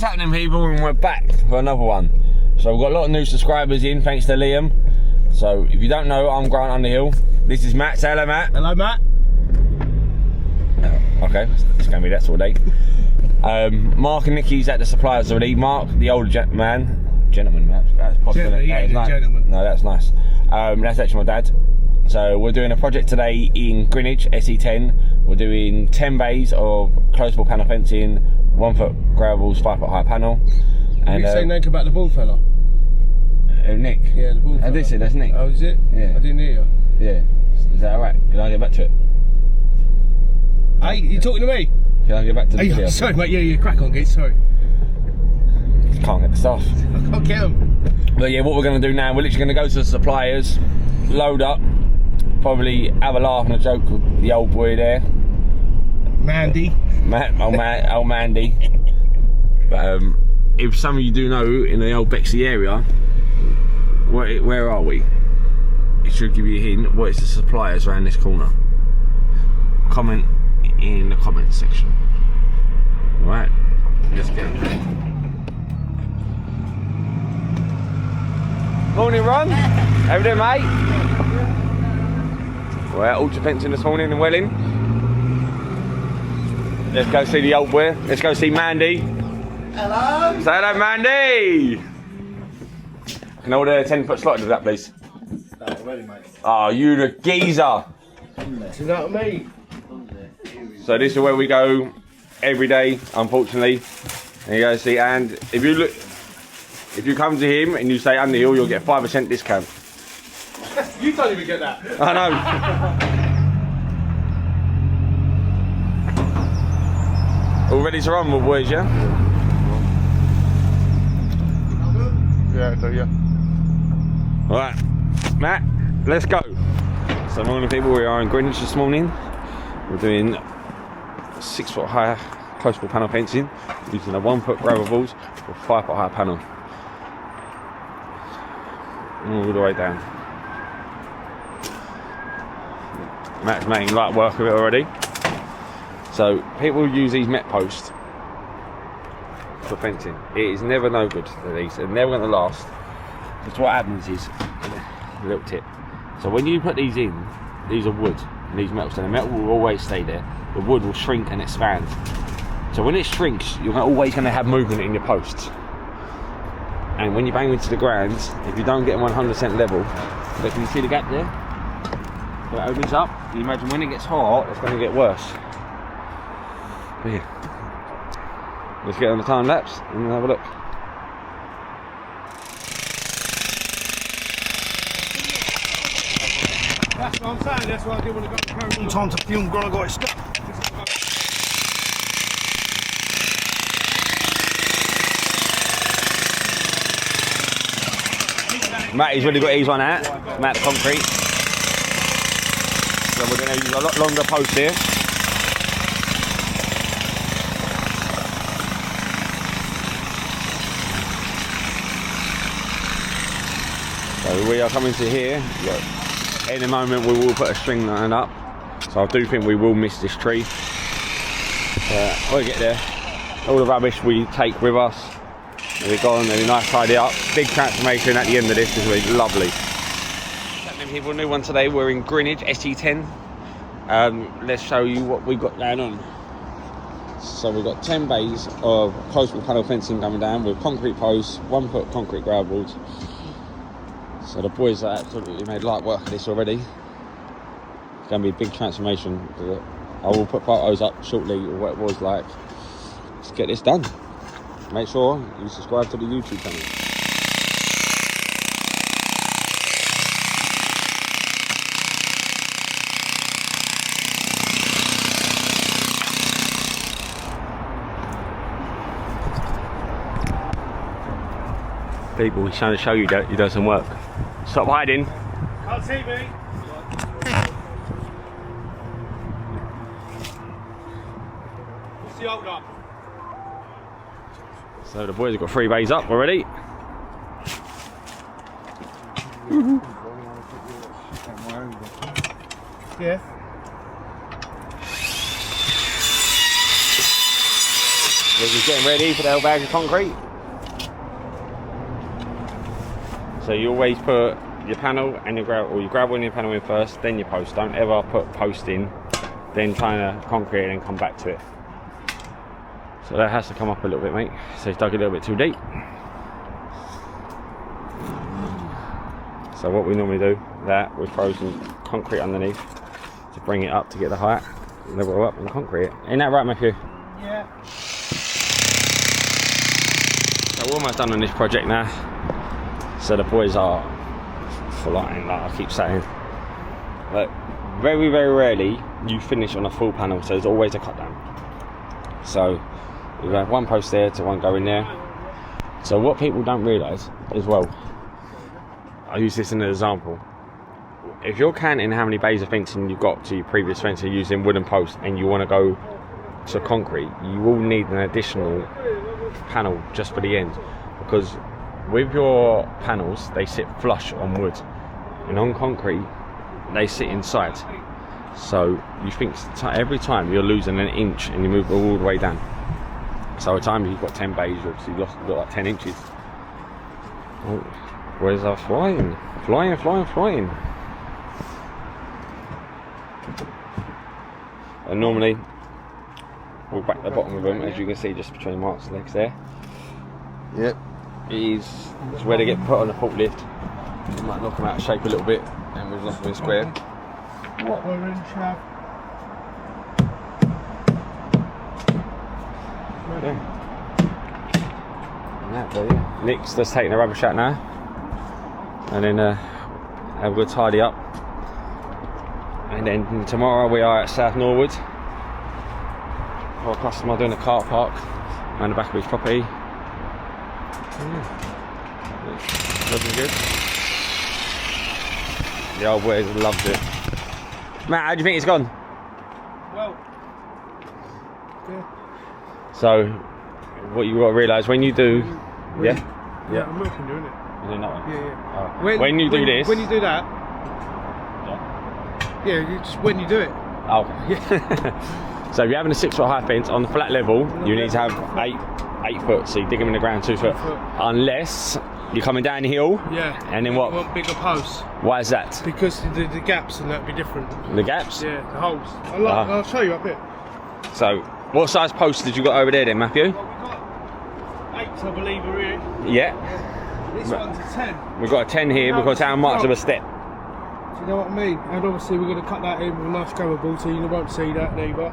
What's happening, people? And we're back for another one. So we've got a lot of new subscribers in, thanks to Liam. So if you don't know, I'm Grant Underhill. This is Matt. Say hello, Matt. Hello, Matt. Okay, it's going to be that sort of day. Mark and Nicky's at the suppliers already. Mark, the old gentleman, Matt. That's possible. Gentleman. No, that's nice. That's actually my dad. So we're doing a project today in Greenwich, SE10. We're doing 10 bays of closable panel fencing, 1 foot gravels, 5 foot high panel. And you say Nick about the ball fella? Nick? Yeah, the ball fella. I did say that's Nick. Oh, is it? Yeah. I didn't hear you. Yeah. Is that alright? Can I get back to it? Hey, you talking to me? Can I get back to the Hey, sorry, mate. Yeah, crack on, Gate. Sorry. Can't get the stuff. I can't get them. But yeah, what we're going to do now, we're literally going to go to the suppliers, load up, probably have a laugh and a joke with the old boy there. Mandy. Old Mandy. But if some of you do know, in the old Bexley area, where are we? It should give you a hint. What is the suppliers around this corner? Comment in the comment section. Right, let's go. Morning, Ron. How you doing, mate? We're at Ultra Fencing this morning in Welling. Let's go see the old boy. Let's go see Mandy. Hello. Say hello, Mandy. Can I order a 10-foot slot of that, please? No, ready, mate. Oh, you the geezer. You know what I mean? So this is where we go every day, unfortunately. And you guys see, and if you come to him and you say Underhill, you'll get a 5% discount. You don't even get that. I know. All ready to run, my boys, yeah? Yeah, I do, yeah. Alright, Matt, let's go. So morning, people, we are in Greenwich this morning. We're doing 6 foot high closable panel fencing using a 1 foot gravel balls with 5 foot high panel. All the way down. Matt's making light work of it already. So people use these Met posts for fencing. It is never no good for these. They're never going to last. Because what happens is, a little tip. So when you put these in, these are wood and these metals, and the metal will always stay there. The wood will shrink and expand. So when it shrinks, you're always going to have movement in your posts. And when you bang into the ground, if you don't get them 100% level, look, can you see the gap there? So it opens up. You imagine when it gets hot, it's going to get worse. But yeah, let's get on the time lapse and have a look. That's what I'm saying. That's why I didn't want to go to Paris. Time to film, gonna go stuck. Matty's really got his one out. Matt the concrete. So we're going to use a lot longer post here. So we are coming to here. Look, in a moment we will put a string line up. So I do think we will miss this tree. We'll get there. All the rubbish we take with us. We're gone, they'll be nice, tidy up. Big transformation at the end of this will be lovely. People, new one today. We're in Greenwich, SE10. Let's show you what we've got going on. So we've got 10 bays of closable panel fencing coming down with concrete posts, 1 foot concrete gravels. So the boys are absolutely made light work of this already. It's going to be a big transformation. I will put photos up shortly of what it was like. Let's get this done. Make sure you subscribe to the YouTube channel. People, he's trying to show you that he does some work. Stop hiding. Can't see me. What's the hold up? So the boys have got 3 bays up already. Yeah. We're just getting ready for the whole bag of concrete. So you always put your panel and your gravel, or your gravel and your panel in first, then your post. Don't ever put post in, then trying to concrete and then come back to it. So that has to come up a little bit, mate. So it's dug a little bit too deep. So what we normally do, that we throw some concrete underneath to bring it up to get the height, level it up and concrete it. Ain't that right, Matthew? Yeah. So we're almost done on this project now. So the boys are flying, like I keep saying. But very, very rarely you finish on a full panel, so there's always a cut down. So we have one post there to one go in there. So what people don't realise as well, I use this as an example. If you're counting how many bays of fencing you've got to your previous fencing using wooden posts and you want to go to concrete, you will need an additional panel just for the end, because with your panels they sit flush on wood and on concrete they sit inside. So you think every time you're losing an inch and you move all the way down. So at times you've got 10 bays, you've obviously got like 10 inches. Oh, where's our flying? Flying, flying, flying. And normally we'll back the bottom of them, as you can see just between Mark's legs there. Yep. It's where they get put on the forklift. We might knock them out of shape a little bit and we've knocked them in square. What we're in, Shav? Yeah. Nick's just taking the rubbish out now, and then have a good tidy up, and then tomorrow we are at South Norwood for a customer doing a car park around the back of his property. Looking good. The old boys loved it. Matt, how do you think it's gone? Well, yeah. So what you got to realise when you do, Yeah, I'm looking doing it. You doing that one? Yeah. Oh. When you do this, when you do that, yeah, you just when you do it. Oh, okay. Yeah. So if you're having a 6 foot high fence on the flat level, you need to have 8 foot. So you dig them in the ground 2 foot, unless you're coming down the hill. Yeah. And then what? You want bigger posts. Why is that? Because the gaps and that be different. The gaps? Yeah, the holes. I'll show you up here. So what size posts did you got over there then, Matthew? Well, we've got 8, I believe, are here. Yeah. This one's a 10. We've got a 10 here because how much of a step? Do you know what I mean? And obviously we're going to cut that in with a nice cover ball so you won't see that neither.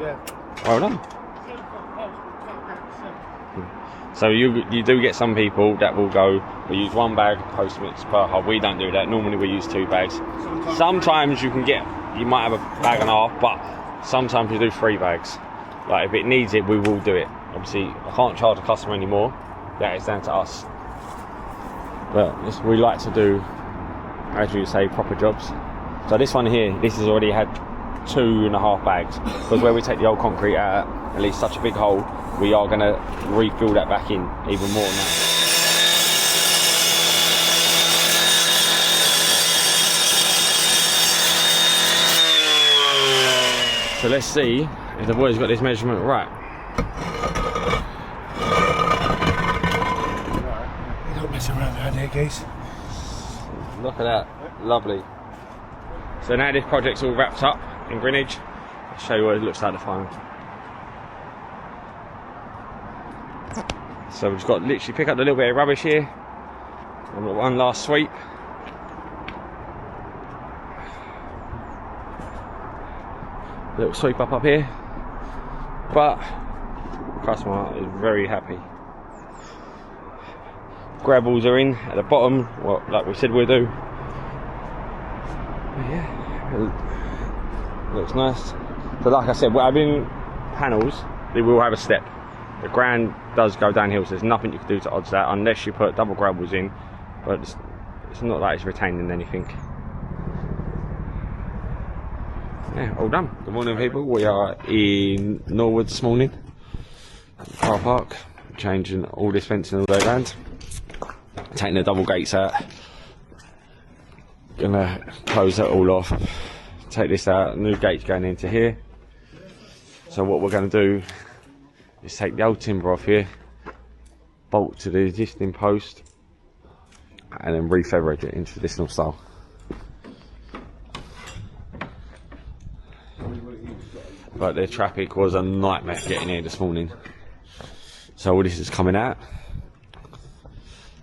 Yeah. Well done. So you do get some people that will go, we use 1 bag post mix per hole. We don't do that. Normally we use 2 bags. Sometimes you might have a bag and a half, but sometimes you do 3 bags. Like if it needs it, we will do it. Obviously I can't charge a customer anymore. That is down to us. But we like to do, as you say, proper jobs. So this one here, this has already had 2.5 bags, because where we take the old concrete out, at least such a big hole, we are going to refill that back in even more now. So let's see if the boys got this measurement right. You don't mess around around here, guys. Look at that, lovely. So now this project's all wrapped up in Greenwich. I'll show you what it looks like at the final. So we've just got to literally pick up the little bit of rubbish here. And we've got one last sweep. Little sweep up here. But the customer is very happy. Gravels are in at the bottom, well, like we said we'll do. But yeah, it looks nice. So like I said, we're having panels, they will have a step. The ground does go downhill, so there's nothing you can do to odds that unless you put double gravels in, but it's not like it's retaining anything. Yeah, all done. Good morning people, we are in Norwood this morning, car park, changing all this fencing all the way around, taking the double gates out, gonna close that all off, take this out, new gates going into here. So what we're going to do Just take the old timber off here, bolt to the existing post, and then refabricate it in traditional style. But the traffic was a nightmare getting here this morning. So all this is coming out.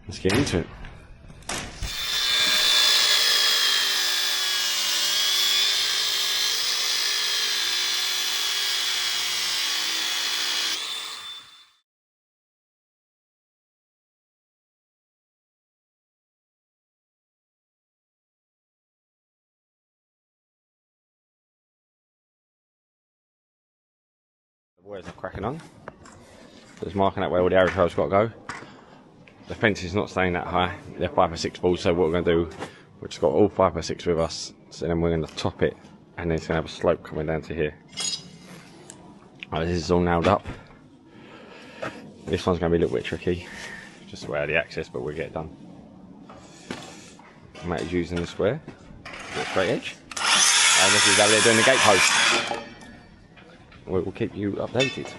Let's get into it. The boys are cracking on. Just marking out where all the arrow trails got to go. The fence is not staying that high. They're 5x6 balls, so what we're going to do, we've just got all 5x6 with us. So then we're going to top it, and then it's going to have a slope coming down to here. Right, this is all nailed up. This one's going to be a little bit tricky, just where the access, but we'll get it done. Matt is using the square, straight edge, and this is over there doing the gate post. We'll keep you updated.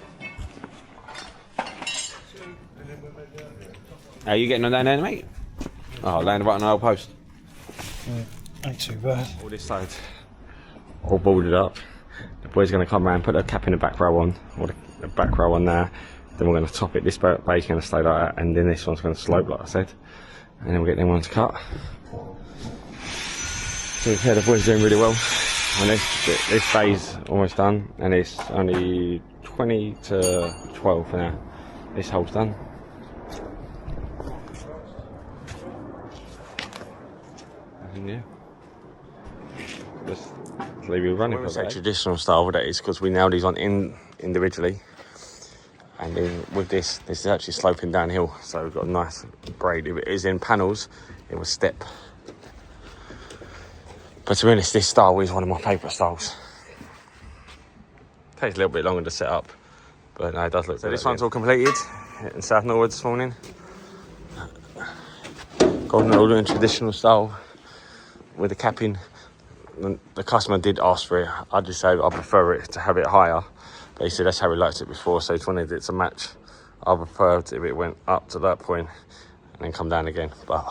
How are you getting on down there, mate? Oh, landing right on the old post. Ain't too bad. All this side, all boarded up. The boys going to come around, put the cap in the back row on, or the back row on there. Then we're going to top it. This base going to stay like that, and then this one's going to slope, like I said. And then we'll get them ones cut. So yeah, the boys are doing really well. And this bay's almost done, and it's only 20 to 12 for now. This hole's done. And yeah, just leave you running. When we say traditional style, that is because we nailed these on individually, and then with this is actually sloping downhill, so we've got a nice braid. If it is in panels, it will step. But to be honest, this style is one of my favourite styles. Takes a little bit longer to set up, but no, it does look good. So this one's all completed in South Norwood this morning. Golden order in traditional style with the capping. The customer did ask for it. I just said I prefer it to have it higher, but he said that's how he liked it before, so he just wanted it to match. I preferred if it went up to that point and then come down again, but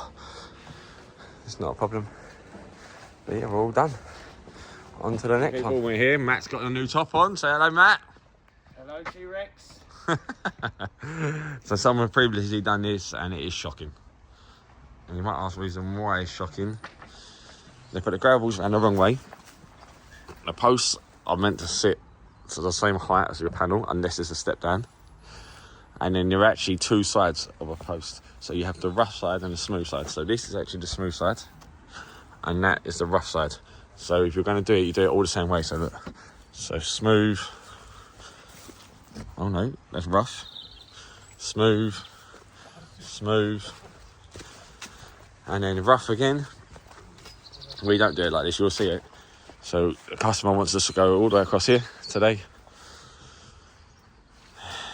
it's not a problem. But yeah, we're all done. On to the next one. We're here. Matt's got a new top on. Say hello, Matt. Hello, T-Rex. So someone previously done this, and it is shocking. And you might ask the reason why it's shocking. They put the gravels around the wrong way. The posts are meant to sit to the same height as your panel, unless it's a step down. And then there are actually two sides of a post. So you have the rough side and the smooth side. So this is actually the smooth side, and that is the rough side. So if you're going to do it, you do it all the same way. So look, so smooth. Oh no, that's rough. Smooth, smooth, and then rough again. We don't do it like this. You'll see it. So the customer wants us to go all the way across here today,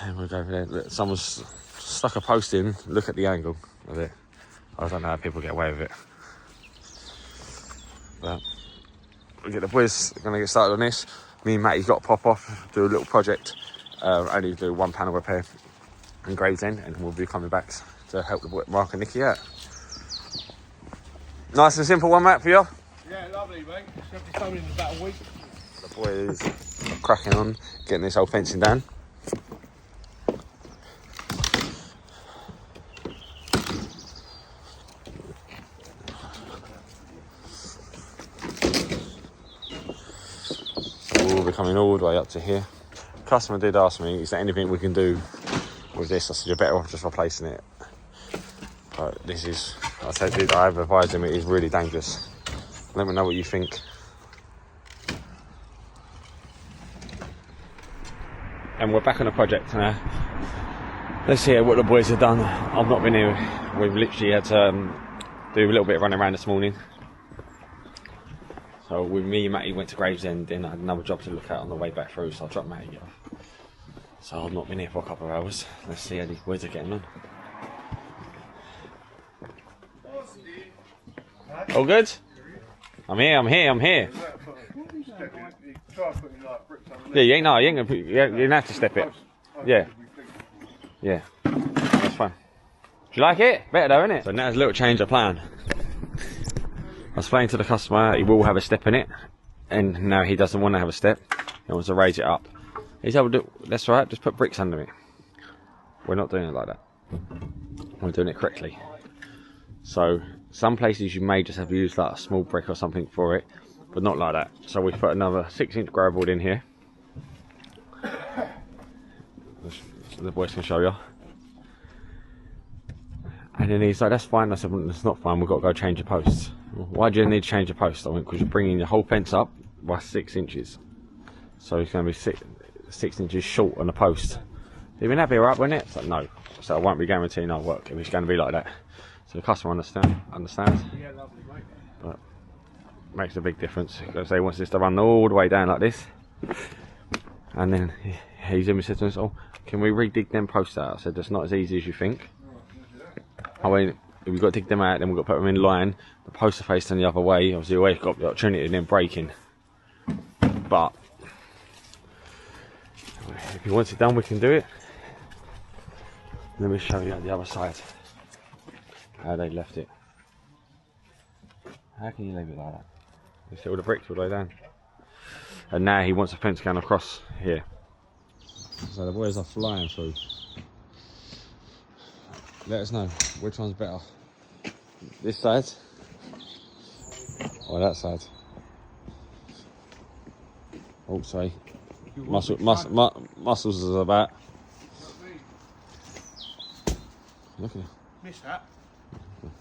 and we'll go over there. Look, someone's stuck a post in. Look at the angle of it. I don't know how people get away with it. But we get the boys going to get started on this. Me and Matty's got to pop off, do a little project, only do one panel repair in Gravesend, and we'll be coming back to help the boy, Mark and Nicky out. Nice and simple one, Matt, for you? Yeah, lovely, mate. Should have this done in about a week. The boys are cracking on, getting this whole fencing down. We'll be coming all the way up to here. Customer did ask me, is there anything we can do with this? I said, you're better off just replacing it. But this is, I have advised him, it is really dangerous. Let me know what you think. And we're back on the project now. Let's see what the boys have done. I've not been here. We've literally had to do a little bit of running around this morning. So with me and Matty went to Gravesend, and I had another job to look at on the way back through, so I dropped Matty off. So I've not been here for a couple of hours. Let's see how these boys are getting on. All good? I'm here. Yeah, you ain't gonna put, you ain't have to step it. Yeah. Yeah, that's fine. Do you like it? Better though, innit? So now there's a little change of plan. I was explaining to the customer he will have a step in it, and now he doesn't want to have a step. He wants to raise it up. He said, well, that's right, just put bricks under it. We're not doing it like that. We're doing it correctly. So some places you may just have to use like a small brick or something for it, but not like that. So we've put another 6-inch gravel board in here. So the boys can show you. And then he's like, that's fine. I said, well, it's not fine, we've got to go change the posts. Why do you need to change the post? I went, because you're bringing the whole fence up by 6 inches. So it's going to be 6 inches short on the post. Even that'd be alright, wouldn't it? It's like, no. So I won't be guaranteeing I'll work if it's going to be like that. So the customer understands. Yeah, lovely, mate. But makes a big difference because they want this to run all the way down like this. And then he's even said to us, oh, can we redig them posts out? I said, that's not as easy as you think. I mean, if we've got to dig them out, then we've got to put them in line. The posts are facing the other way. Obviously, you've always got the opportunity of them breaking. But if he wants it done, we can do it. Let me show you the other side. How they left it. How can you leave it like that? You see all the bricks all the way down. And now he wants a fence going across here. So the boys are flying through. Let us know which one's better. This side or that side? Oh, sorry. Muscles is about. Look at it. Missed that.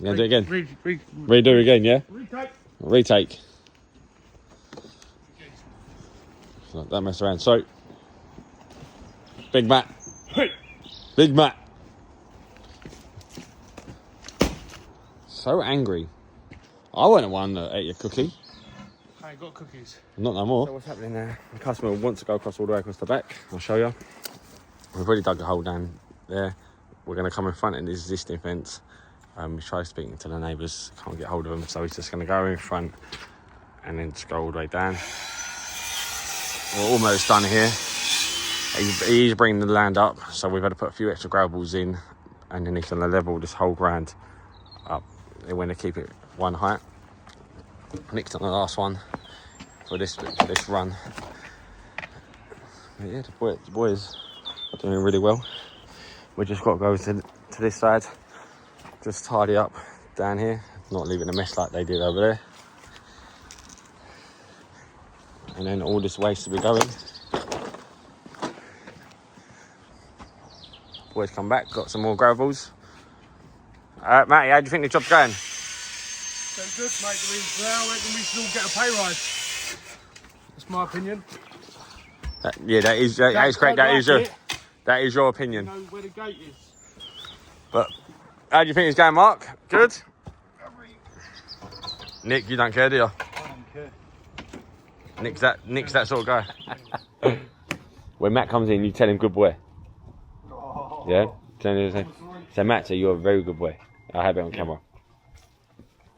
You gonna do it again? Redo again, yeah? Retake. Retake. So don't mess around. So, Big Matt. Big Matt. So angry. I wasn't the one that ate your cookie. I ain't got cookies. Not no more. So what's happening there? The customer wants to go across all the way across the back. I'll show you. We've already dug a hole down there. We're going to come in front of the existing fence. We tried speaking to the neighbours, can't get hold of them, so he's just going to go in front and then just go all the way down. We're almost done here. He's bringing the land up, so we've had to put a few extra gravels in, and then he's going to level this whole ground up. They want to keep it one height. Nick's on the last one for this run. But yeah, the boys are doing really well. We just got to go to this side, just tidy up down here, not leaving a mess like they did over there. And then all this waste will be going. Boys come back, got some more gravels. Matty, how do you think the job's going? So good, mate. I reckon we should all get a pay rise. That's my opinion. That is correct. That is your opinion. You know where the gate is. But how do you think it's going, Mark? Good? Nick, you don't care, do you? I don't care. Nick's that sort of guy. When Matt comes in, you tell him good boy. Oh. Yeah? So Matt, you're a very good boy. I have it on camera.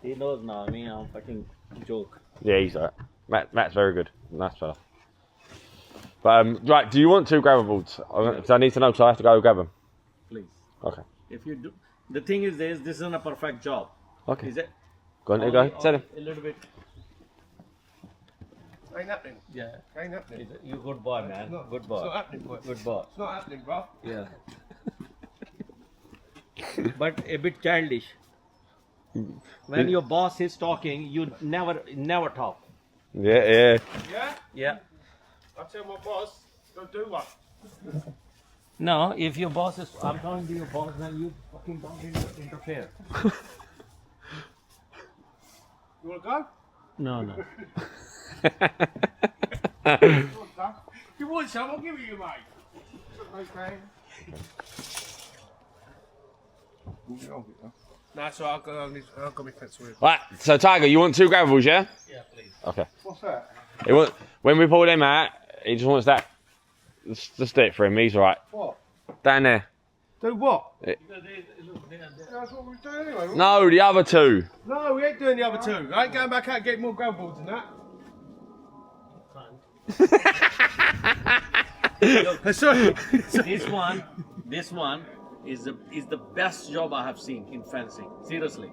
He knows now. I mean, I'm fucking joke. Yeah, he's alright. Matt's very good. Nice fella. But right, do you want 2 gravel boards? Because I need to know, because I have to go grab them. Please. Okay. If you do, the thing is, this isn't a perfect job. Okay. Is it? Go on, go. Tell him. A little bit. Ain't happening. Yeah. Ain't happening. You good boy, man. Good boy. It's not happening, boy. Good boy. It's not happening, bro. Yeah. But a bit childish. When your boss is talking, you never talk. Yeah. Yeah? Yeah. I tell my boss, go do one. No, if your boss is, I'm talking to your boss, then you fucking don't interfere. You want to go? No. If you want some, I'll give it you, mate. Okay. Nah, so I'll go my pencil in. Right, so Tiger, you want 2 gravels, yeah? Yeah, please. Okay. What's that? When we pull them out, he just wants that. Just do it for him, he's alright. What? Down there. Do what? Look, That's what we're doing anyway. No, the other 2. No, we ain't doing the other 2. I ain't going back out and getting more gravel boards than that. Sorry. this one, is the best job I have seen in fencing. Seriously.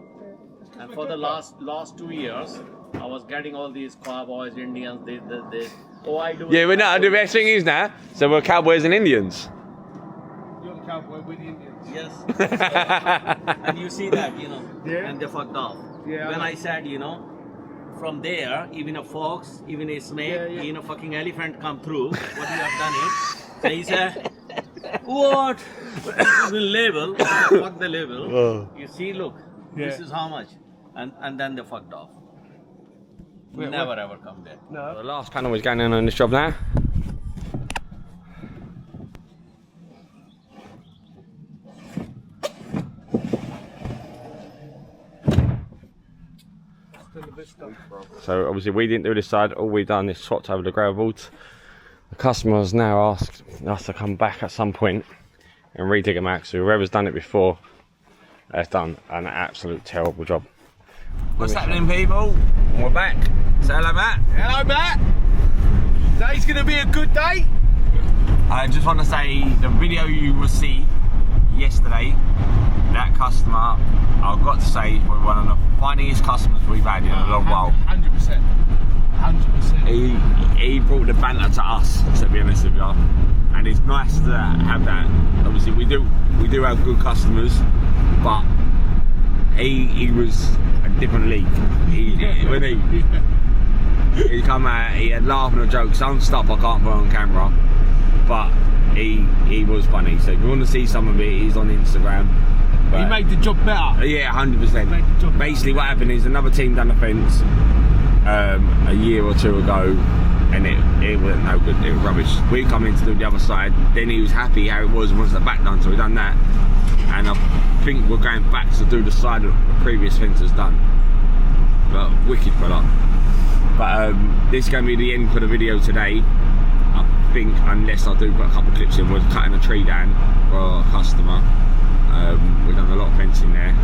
And for the last 2 years, I was getting all these cowboys, Indians, this. Oh, I do. Yeah, but no, the best thing is now, so we're cowboys and Indians. You're the cowboy with the Indians. Yes. And you see that, you know, Yeah. and they fucked off. Yeah, When I I said, you know, from there, even a fox, even a snake, Yeah. even a fucking elephant come through, what you have done it. So he said, what? This is a label. Fuck the label. Oh. You see, look, this Yeah. is how much. And then they fucked off. Never ever come there. No. The last panel is going in on this job now. Still a bit stuck. So obviously we didn't do this side, all we've done is swapped over the gravel boards. The customer has now asked us to come back at some point and re-dig them out, so whoever's done it before has done an absolute terrible job. What's happening, people? We're back. Say hello, Matt. Hello, Matt. Today's going to be a good day. I just want to say the video you will see yesterday, that customer, I've got to say, was one of the funniest customers we've had in a long while. 100%. 100%. He brought the banter to us, to be honest with you, and it's nice to have that. Obviously, we do have good customers, but he was a different league. When he come out, he had laughing at jokes. Some stuff I can't put on camera, but he was funny. So if you want to see some of it, he's on Instagram. But He made the job better. yeah, Made the job 100%. Basically, what happened is another team done a fence a year or two ago, and it wasn't no good. It was rubbish. We come in to do the other side. Then he was happy how it was and wants the back done, so we done that. And I think we're going back to do the side that the previous fence has done. But wicked fella. But this is going to be the end for the video today. I think, unless I do put a couple of clips in, we're cutting a tree down for a customer. We've done a lot of fencing there.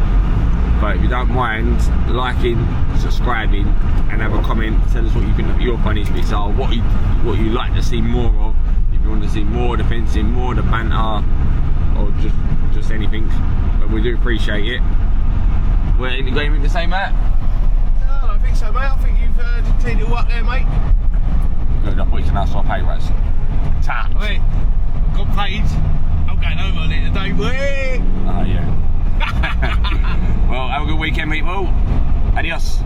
But if you don't mind liking, subscribing, and have a comment, tell us what you think of your funniest bits are, what you like to see more of. If you want to see more of the fencing, more of the banter, or just anything. But we do appreciate it. Well, you got anything to say, Matt? No, I think so, mate. I think you've teed it all up there, mate. Good, I thought you can ask for a pay rise. Ta! Wait, got paid. I'm going home on it today. Wait. Oh, yeah. Well, have a good weekend, people. Adios.